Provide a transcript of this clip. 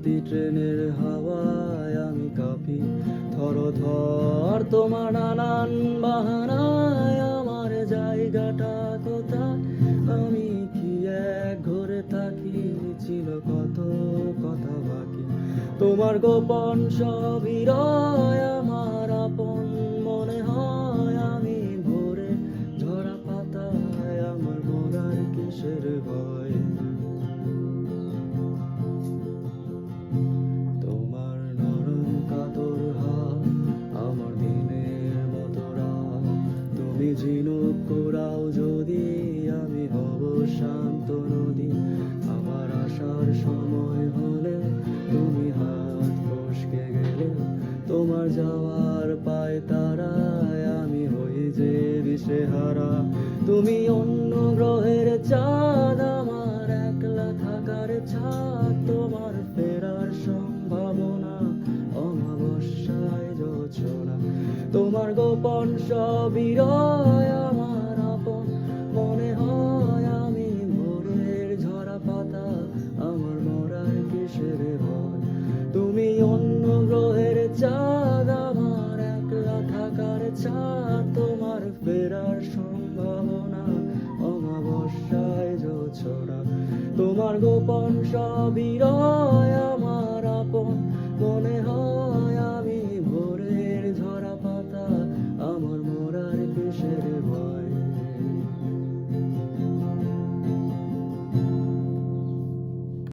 প্রতি ট্রেনের হাওয়ায় আমি কাঁপি থর থর। তোমার নানান বাহানায় আমার জায়গাটা কোথায়, আমি কি এক ঘরে থাকি, ছিল কত কথা বাকি। তোমার গোপন সবই রয় আমার আপন মনে হয়, আমি ভোরে ঝরা পাতায় আমার মরার কিসের ভয়। তোমার নরম কাতর হাত আমার দিনের মতো রাত, তুমি ঝিনুক কুড়াও যদি আমি হব শান্ত নদী। আমার আসার সময় হলে তুমি হাত ফসকে গেলে, তোমার যাওয়ার পায় তারায় আমি হই যে দিশেহারা। তুমি অন্য গ্রহের চাঁদ আমার একলা থাকার ছাদ, তোমার ফেরার সম্ভাবনা অমাবস্যায় জোছনা। তোমার গোপন সবই রয় আমার আপন মনে হয়, আমি ভোরের ঝরা পাতা আমার মরার কিসের ভয়। তুমি অন্য গ্রহের চাঁদ আমার একলা থাকার ছাদ, তোমার ফেরার সম্ভাবনা অমাবস্যায় জোছনা। তোমার গোপন সবই রয় আমার আপন মনে হয়।